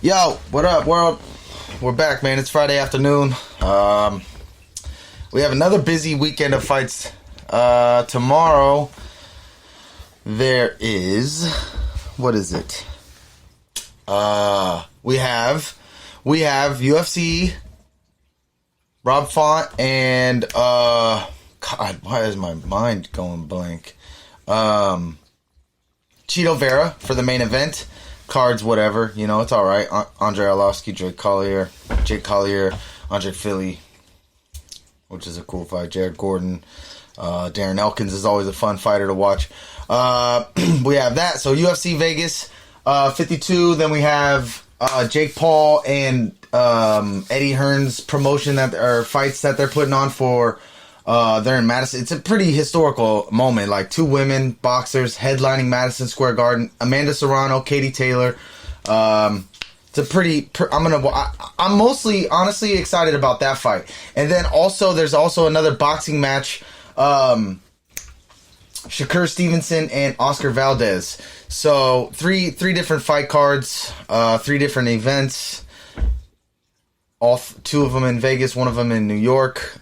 Yo, what up, world? We're back, man. It's Friday afternoon. We have another busy weekend of fights. Tomorrow, there is... What is it? We have UFC, Rob Font, and... God, why is my mind going blank? Chito Vera for the main event. Cards, whatever, you know, it's all right. Andre Arlovsky, Jake Collier, Andre Philly, which is a cool fight. Jared Gordon, Darren Elkins is always a fun fighter to watch. We have that. So UFC Vegas 52. Then we have Jake Paul and Eddie Hearn's promotion or fights that they're putting on for. They're in Madison. It's a pretty historical moment. Like two women boxers headlining Madison Square Garden. Amanda Serrano, Katie Taylor. It's a pretty. I'm mostly honestly excited about that fight. And then also there's also another boxing match. Shakur Stevenson and Oscar Valdez. So three different fight cards. 3 different events. Two of them in Vegas. One of them in New York.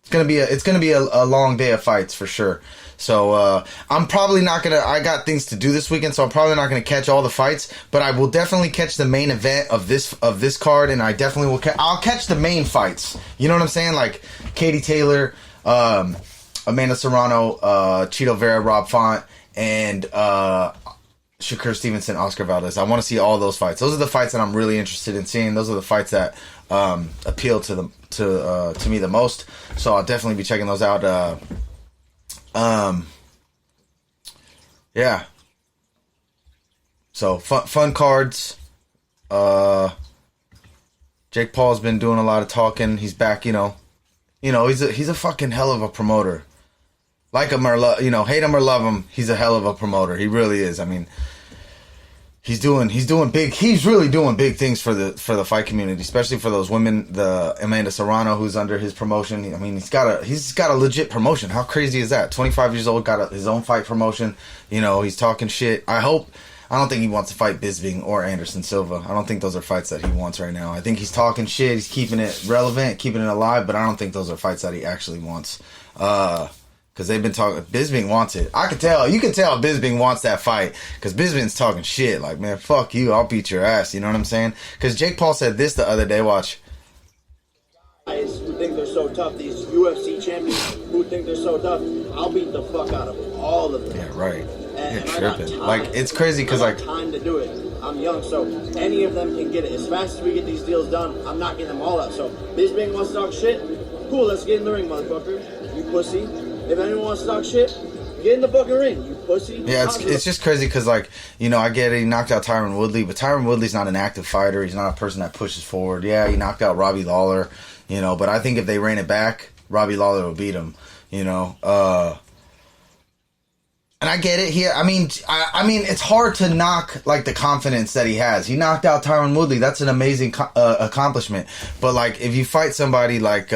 It's gonna be a long day of fights for sure. So I'm probably not gonna. I got things to do this weekend, so I'm probably not gonna catch all the fights. But I will definitely catch the main event of this card, and I definitely will. I'll catch the main fights. You know what I'm saying? Like Katie Taylor, Amanda Serrano, Chito Vera, Rob Font, and Shakur Stevenson, Oscar Valdez. I want to see all those fights. Those are the fights that I'm really interested in seeing. Those are the fights that appeal to me the most. So I'll definitely be checking those out. Yeah. So fun cards. Jake Paul's been doing a lot of talking. He's back. You know, he's a fucking hell of a promoter. Like him or hate him or love him, he's a hell of a promoter. He really is. I mean, he's really doing big things for the fight community, especially for those women. The Amanda Serrano, who's under his promotion. I mean, he's got a legit promotion. How crazy is that? 25 years old, got his own fight promotion. You know, he's talking shit. I don't think he wants to fight Bisping or Anderson Silva. I don't think those are fights that he wants right now. I think he's talking shit. He's keeping it relevant, keeping it alive, but I don't think those are fights that he actually wants. Because they've been talking. Bisping wants it. I can tell. You can tell Bisping wants that fight. Because Bisping's talking shit. Like, man, fuck you. I'll beat your ass. You know what I'm saying? Because Jake Paul said this the other day. Watch. Guys who think they're so tough, these UFC champions who think they're so tough, I'll beat the fuck out of all of them. Yeah, right. And You're tripping. Like, it's crazy because, like, time to do it. I'm young, so any of them can get it. As fast as we get these deals done, I'm knocking them all out. So, Bisping wants to talk shit? Cool, let's get in the ring, motherfucker. You pussy. If anyone wants to talk shit, get in the fucking ring, you pussy. Yeah, it's just crazy because, like, I get it. He knocked out Tyron Woodley, but Tyron Woodley's not an active fighter. He's not a person that pushes forward. Yeah, he knocked out Robbie Lawler, but I think if they ran it back, Robbie Lawler would beat him, And I get it here. I mean, it's hard to knock, like, the confidence that he has. He knocked out Tyron Woodley. That's an amazing accomplishment. But, like, if you fight somebody like...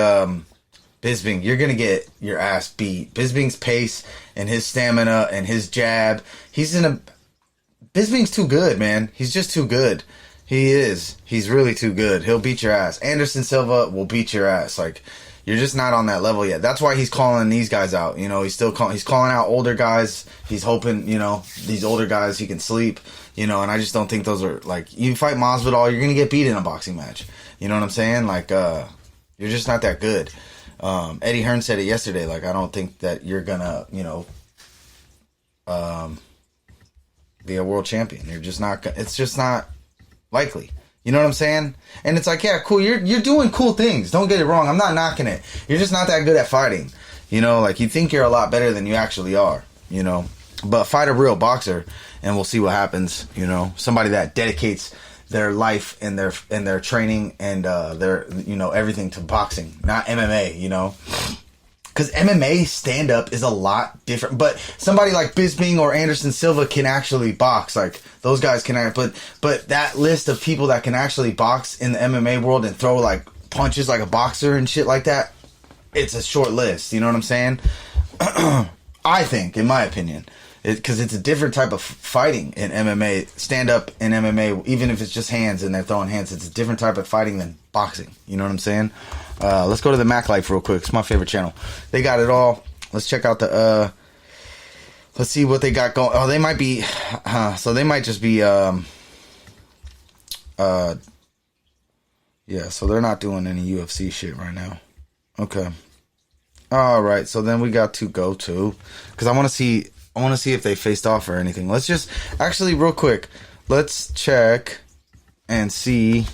Bisping, you're going to get your ass beat. Bisping's pace and his stamina and his jab. Bisping's too good, man. He's just too good. He is. He's really too good. He'll beat your ass. Anderson Silva will beat your ass. Like, you're just not on that level yet. That's why he's calling these guys out. He's calling out older guys. He's hoping, these older guys he can sleep, and I just don't think those are, like, you fight Masvidal, you're going to get beat in a boxing match. You know what I'm saying? Like, you're just not that good. Eddie Hearn said it yesterday. Like, I don't think that you're gonna, be a world champion. You're just not. It's just not likely. You know what I'm saying? And it's like, yeah, cool. You're doing cool things. Don't get it wrong. I'm not knocking it. You're just not that good at fighting. Like, you think you're a lot better than you actually are. But fight a real boxer, and we'll see what happens. Somebody that dedicates their life and their training and their everything to boxing, not MMA, because MMA stand up is a lot different. But somebody like Bisping or Anderson Silva can actually box. Like, those guys can, but that list of people that can actually box in the MMA world and throw like punches like a boxer and shit like that, it's a short list. You know what I'm saying? I think, in my opinion. because it's a different type of fighting in MMA. Stand up in MMA, even if it's just hands and they're throwing hands, it's a different type of fighting than boxing. You know what I'm saying? Let's go to the Mac Life real quick. It's my favorite channel. They got it all. Let's check out the. Let's see what they got going. Oh, they might be. So they might just be. Yeah. So they're not doing any UFC shit right now. Okay. All right. So then we got to go to, because I want to see if they faced off or anything. Let's just actually real quick. Let's check and see.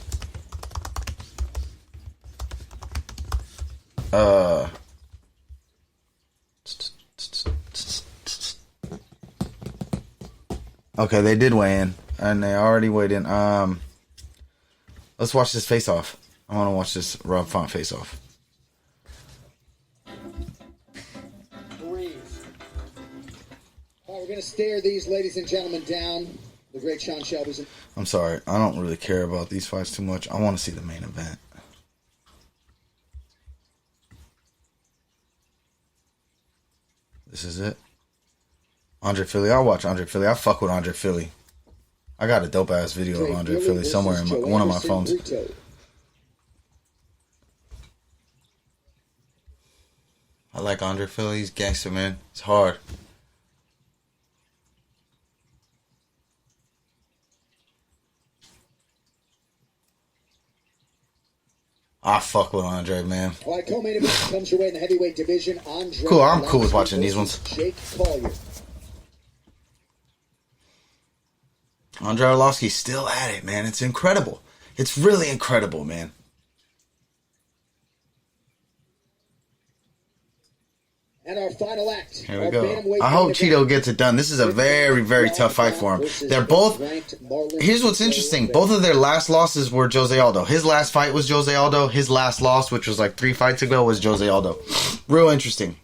Okay, they did weigh in, and they already weighed in. Let's watch this face off. I want to watch this Rob Font face off. We're going to stare these ladies and gentlemen down. The great Sean Shelby's. I'm sorry, I don't really care about these fights too much. I want to see the main event. This is it. Andre Philly. I'll watch Andre Philly. I fuck with Andre Philly. I got a dope ass video of Andre Philly somewhere in one of my phones. I like Andre Philly. He's gangster, man. It's hard. I fuck with Andre, man. All right, co-main event comes your way in the heavyweight division. Andre. Cool. I'm cool with watching these ones. Jake Collier. Andre Arlovski's still at it, man. It's incredible. It's really incredible, man. And our final act. Here we go. I hope Chito gets it done. This is a very, very tough fight for him. They're both... Here's what's interesting. Both of their last losses were Jose Aldo. His last fight was Jose Aldo. His last loss, which was like 3 fights ago, was Jose Aldo. Real interesting.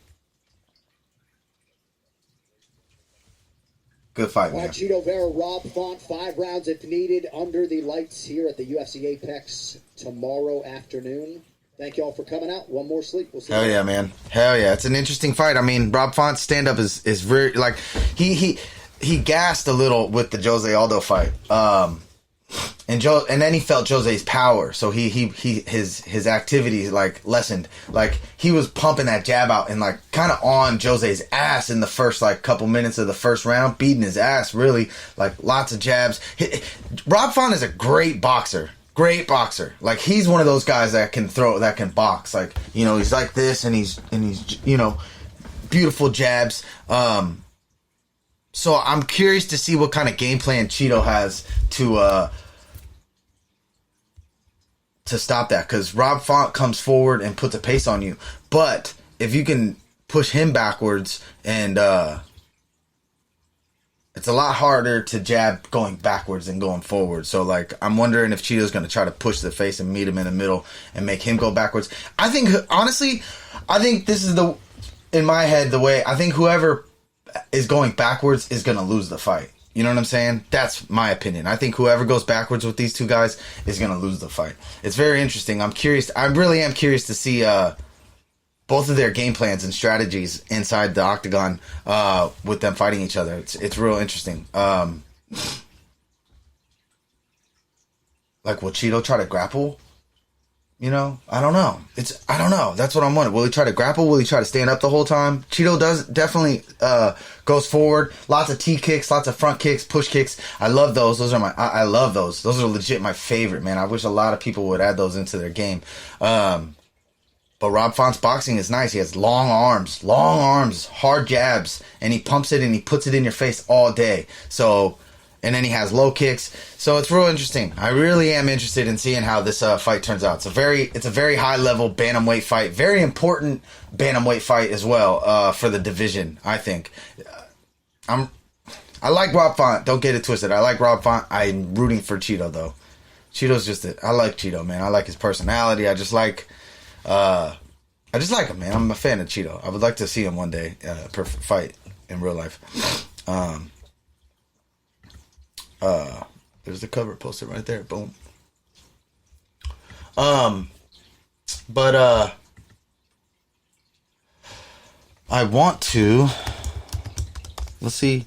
Good fight, man. Chito Vera, Rob Font, 5 rounds if needed under the lights here at the UFC Apex tomorrow afternoon. Thank you all for coming out. One more sleep. We'll see. Hell yeah, man. Hell yeah. It's an interesting fight. I mean, Rob Font's stand-up is very, like, he gassed a little with the Jose Aldo fight. And then he felt Jose's power. So his activity, like, lessened. Like, he was pumping that jab out and, like, kind of on Jose's ass in the first, like, couple minutes of the first round. Beating his ass, really. Like, lots of jabs. Rob Font is a great boxer. Great boxer. Like, he's one of those guys that can box. Like, you know, he's like this and he's, you know, beautiful jabs. So I'm curious to see what kind of game plan Chito has to stop that. Because Rob Font comes forward and puts a pace on you. But if you can push him backwards and, it's a lot harder to jab going backwards than going forward. So, like, I'm wondering if Chito's going to try to push the face and meet him in the middle and make him go backwards. I think, honestly, this is in my head, the way, I think whoever is going backwards is going to lose the fight. You know what I'm saying? That's my opinion. I think whoever goes backwards with these two guys is going to lose the fight. It's very interesting. I'm curious. I really am curious to see, both of their game plans and strategies inside the octagon with them fighting each other. It's real interesting. Like, will Chito try to grapple? You know? I don't know. I don't know. That's what I'm wondering. Will he try to grapple? Will he try to stand up the whole time? Chito definitely goes forward. Lots of T kicks, lots of front kicks, push kicks. I love those. I love those. Those are legit my favorite, man. I wish a lot of people would add those into their game. But Rob Font's boxing is nice. He has long arms, hard jabs, and he pumps it and he puts it in your face all day. So, and then he has low kicks. So it's real interesting. I really am interested in seeing how this fight turns out. It's a very high level bantamweight fight, very important bantamweight fight as well for the division. I think. I like Rob Font. Don't get it twisted. I like Rob Font. I'm rooting for Chito though. Cheeto's I like Chito, man. I like his personality. I just like him, man. I'm a fan of Chito. I would like to see him one day fight in real life. There's the cover posted right there. Boom. But I want to. Let's see.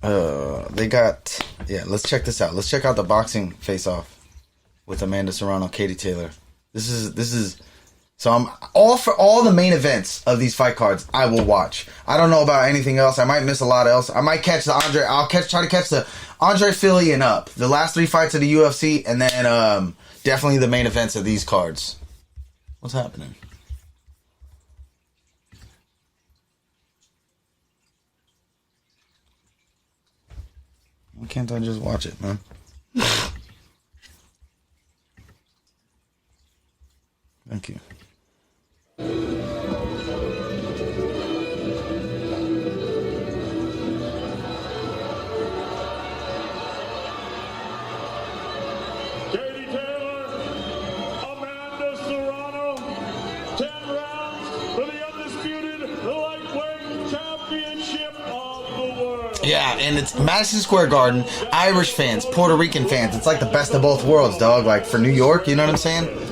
They got, yeah, let's check this out. Let's check out the boxing face-off with Amanda Serrano, Katie Taylor. This is, so I'm all for all the main events of these fight cards. I will watch. I don't know about anything else. I might miss a lot else. I might catch the Andre. Try to catch the Andre Philly and up the last 3 fights of the UFC, and then definitely the main events of these cards. What's happening? Why can't I just watch it, man? Thank you. Katie Taylor, Amanda Serrano, 10 rounds for the undisputed lightweight championship of the world. Yeah, and it's Madison Square Garden, Irish fans, Puerto Rican fans. It's like the best of both worlds, dog. Like for New York, you know what I'm saying?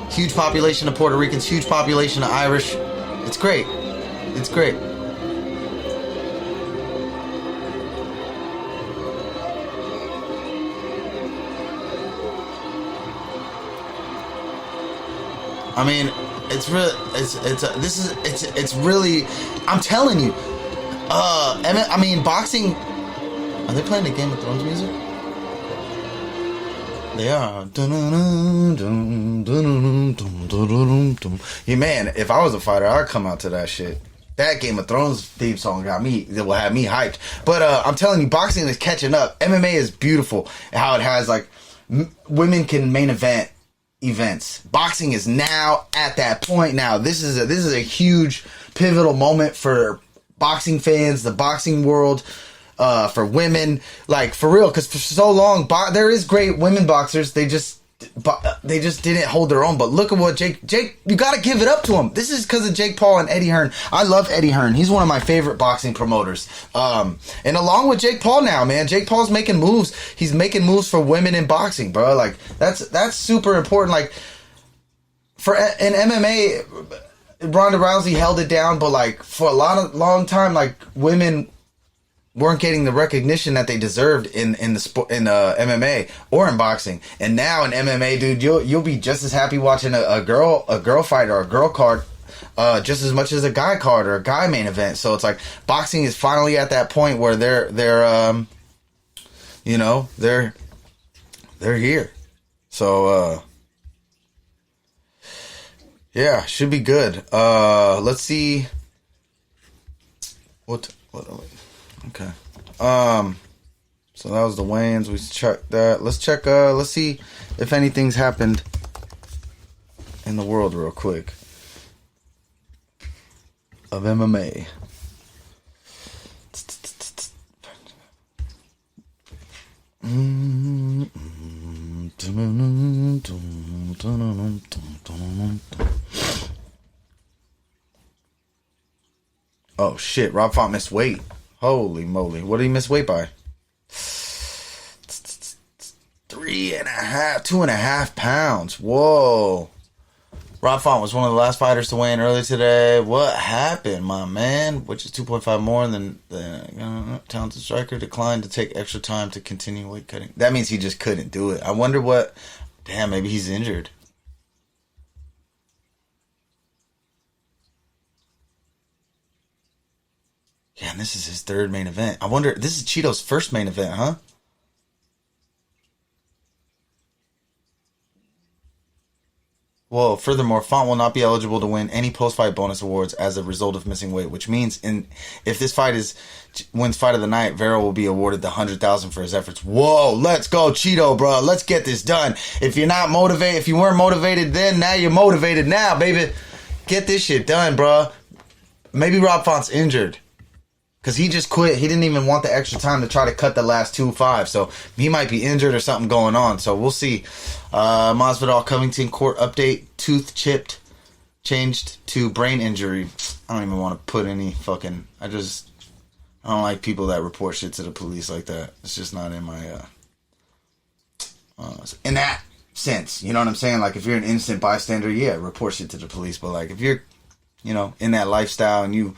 Huge population of Puerto Ricans, huge population of Irish. It's great. It's great. I mean, it's really, it's really, I'm telling you, I mean, boxing, are they playing the Game of Thrones music? They are. Yeah, man, if I was a fighter, I'd come out to that shit. That Game of Thrones theme song will have me hyped. But I'm telling you, boxing is catching up. MMA is beautiful. How it has, like, women can main event events. Boxing is now at that point now. This is a huge pivotal moment for boxing fans, the boxing world. For women, like for real, because for so long there is great women boxers. They just didn't hold their own. But look at what Jake, you got to give it up to him. This is because of Jake Paul and Eddie Hearn. I love Eddie Hearn. He's one of my favorite boxing promoters. And along with Jake Paul now, man, Jake Paul's making moves. He's making moves for women in boxing, bro. Like that's super important. Like in MMA, Ronda Rousey held it down, but like for a long time, like women weren't getting the recognition that they deserved in the sport, in MMA or in boxing. And now in MMA, dude, you'll be just as happy watching a girl fight or a girl card just as much as a guy card or a guy main event. So it's like boxing is finally at that point where they're here. So yeah, should be good. Let's see what. Okay. So that was the weigh-ins. We checked that. Let's check. Let's see if anything's happened in the world real quick of MMA. Oh shit! Rob Font missed weight. Holy moly. What did he miss weight by? 2.5 pounds. Whoa. Rob Font was one of the last fighters to weigh in early today. What happened, my man? Which is 2.5 more than the talented striker declined to take extra time to continue weight cutting. That means he just couldn't do it. I wonder what... Damn, maybe he's injured. Yeah, and this is his third main event. I wonder, this is Chito's first main event, huh? Well, furthermore, Font will not be eligible to win any post-fight bonus awards as a result of missing weight, which means if this fight wins fight of the night, Vera will be awarded the $100,000 for his efforts. Whoa, let's go, Chito, bro. Let's get this done. If you're not motivated, if you weren't motivated then, now you're motivated now, baby. Get this shit done, bro. Maybe Rob Font's injured. Because he just quit. He didn't even want the extra time to try to cut the last 2-5. So he might be injured or something going on. So we'll see. Masvidal Covington court update. Tooth chipped. Changed to brain injury. I don't even want to put any fucking... I don't like people that report shit to the police like that. It's just not in my... in that sense. You know what I'm saying? Like if you're an innocent bystander, yeah, report shit to the police. But like if you're, in that lifestyle and you...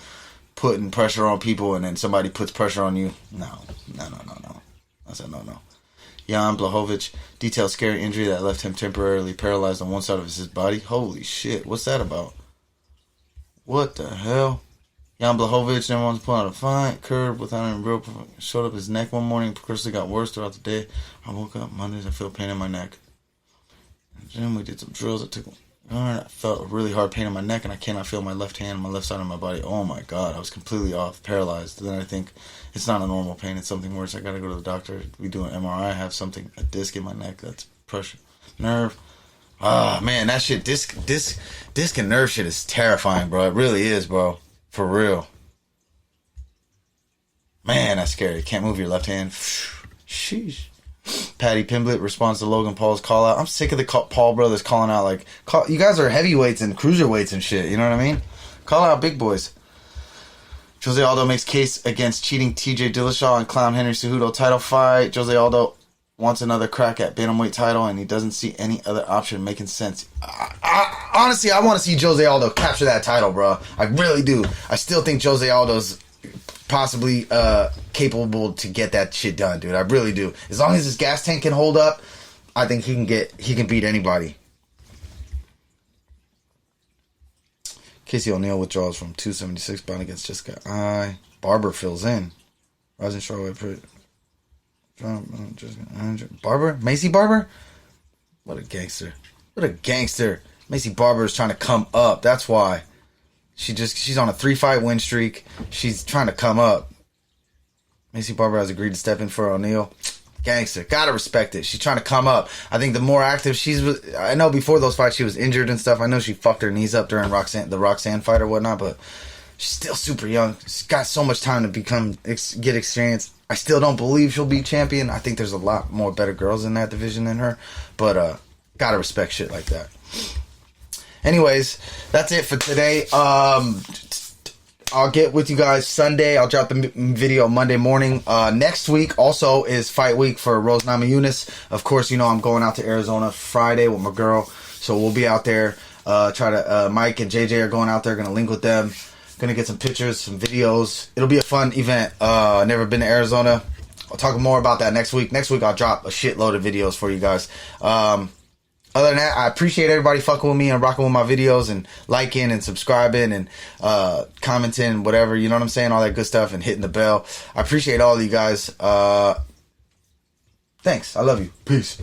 putting pressure on people and then somebody puts pressure on you. No. I said no. Jan Blachowicz detailed scary injury that left him temporarily paralyzed on one side of his body. Holy shit, what's that about? What the hell? Jan Blachowicz never wants to pull out a fight. Curb without any real... Showed up his neck one morning. Progressively got worse throughout the day. I woke up Mondays. I feel pain in my neck. In the gym, we did some drills. I took... I felt a really hard pain in my neck, and I cannot feel my left hand, my left side of my body. Oh my god, I was completely off, paralyzed. Then I think it's not a normal pain; it's something worse. I gotta go to the doctor. We do an MRI. I have a disc in my neck. That's pressure, nerve. Ah man, that shit, disc and nerve shit is terrifying, bro. It really is, bro. For real. Man, that's scary. Can't move your left hand. Sheesh. Paddy Pimblett responds to Logan Paul's call out. I'm sick of the Paul brothers calling out you guys are heavyweights and cruiserweights and shit. You know what I mean? Call out big boys. Jose Aldo makes case against cheating TJ Dillashaw and clown Henry Cejudo title fight. Jose Aldo wants another crack at bantamweight title and he doesn't see any other option making sense. Honestly, I want to see Jose Aldo capture that title, bro. I really do. I still think Jose Aldo's possibly capable to get that shit done, dude. I really do. As long as his gas tank can hold up, I think he can beat anybody. Casey O'Neill withdraws from 276 bout against Jessica I. Barber fills in. Rising strawweight Barber? Macy Barber? What a gangster. Macy Barber is trying to come up. That's why. She's on a 3-fight win streak. She's trying to come up. Macy Barber has agreed to step in for O'Neal. Gangster. Gotta respect it. She's trying to come up. I think the more active I know before those fights she was injured and stuff. I know she fucked her knees up during the Roxanne fight or whatnot, but she's still super young. She's got so much time to get experience. I still don't believe she'll be champion. I think there's a lot more better girls in that division than her, but gotta respect shit like that. Anyways, that's it for today. I'll get with you guys Sunday. I'll drop the video Monday morning. Next week also is fight week for Rose Namajunas. Of course, I'm going out to Arizona Friday with my girl, so we'll be out there. Mike and JJ are going out there. Gonna link with them. Gonna get some pictures, some videos. It'll be a fun event. Never been to Arizona. I'll talk more about that next week. Next week I'll drop a shitload of videos for you guys. Other than that, I appreciate everybody fucking with me and rocking with my videos and liking and subscribing and commenting, whatever, you know what I'm saying? All that good stuff and hitting the bell. I appreciate all of you guys. Thanks. I love you. Peace.